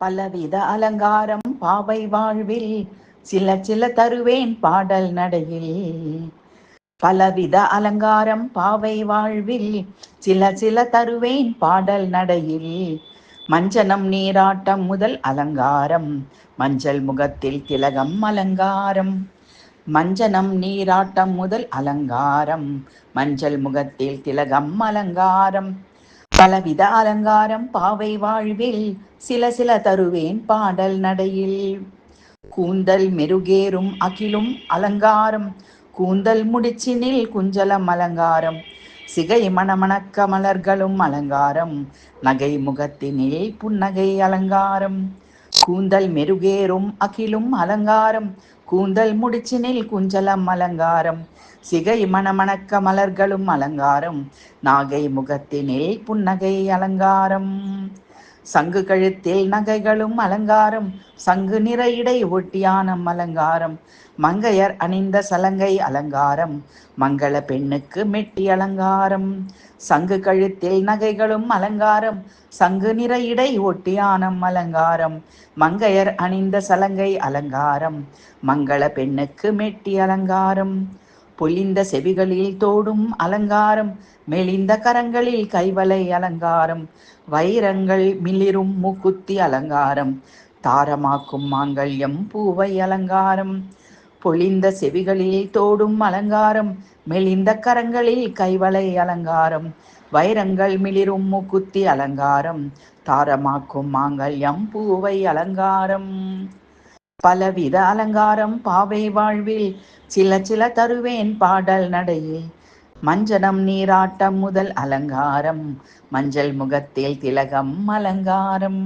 பலவித அலங்காரம் பாவை வாழ்வில் சில சில தருவேன் பாடல் நடையில். பலவித அலங்காரம் பாவை வாழ்வில் சில சில தருவேன் பாடல் நடையில். மஞ்சனம் நீராட்டம் முதல் அலங்காரம் மஞ்சள் முகத்தில் திலகம் அலங்காரம். மஞ்சனம் நீராட்டம் முதல் அலங்காரம் மஞ்சள் முகத்தில் திலகம் அலங்காரம். பலவித அலங்காரம் பாவை வாழ்வில் சில சில தருவேன் பாடல் நடையில். கூந்தல் மெருகேறும் அகிலும் அலங்காரம் கூந்தல் முடிச்சினில் குஞ்சலம் அலங்காரம். சிகை மணமணக்க மலர்களும் அலங்காரம் நகை முகத்தினில் புன்னகை அலங்காரம். கூந்தல் மெருகேறும் அகிலும் அலங்காரம் கூந்தல் முடிச்சினில் குஞ்சலம் அலங்காரம். சிகை மணமணக்க மலர்களும் அலங்காரம் நாகை முகத்தினில் புன்னகை அலங்காரம். சங்கு கழுத்தில் நகைகளும் அலங்காரம் சங்கு நிற இடை ஒட்டியானம் அலங்காரம். மங்கையர் அணிந்த சலங்கை அலங்காரம் மங்கள பெண்ணுக்கு மெட்டி அலங்காரம். சங்கு கழுத்தில் நகைகளும் அலங்காரம் சங்கு நிற இடை ஒட்டியானம் அலங்காரம். மங்கையர் அணிந்த சலங்கை அலங்காரம் மங்கள பெண்ணுக்கு மெட்டி அலங்காரம். பொலிந்த செவிகளில் தோடும் அலங்காரம் மெலிந்த கரங்களில் கைவளை அலங்காரம். வைரங்கள் மிளிரும் மூக்குத்தி அலங்காரம் தாரமாக்கும் மாங்கல்யம் பூவை அலங்காரம். பொலிந்த செவிகளில் தோடும் அலங்காரம் மெலிந்த கரங்களில் கைவளை அலங்காரம். வைரங்கள் மிளிரும் மூக்குத்தி அலங்காரம் தாரமாக்கும் மாங்கல்யம் பூவை அலங்காரம். பலவித அலங்காரம் பாவை வாழ்வில் சில சில தருவேன் பாடல் நடையில். மஞ்சனம் நீராட்டம் முதல் அலங்காரம் மஞ்சள் முகத்தில் திலகம் அலங்காரம்.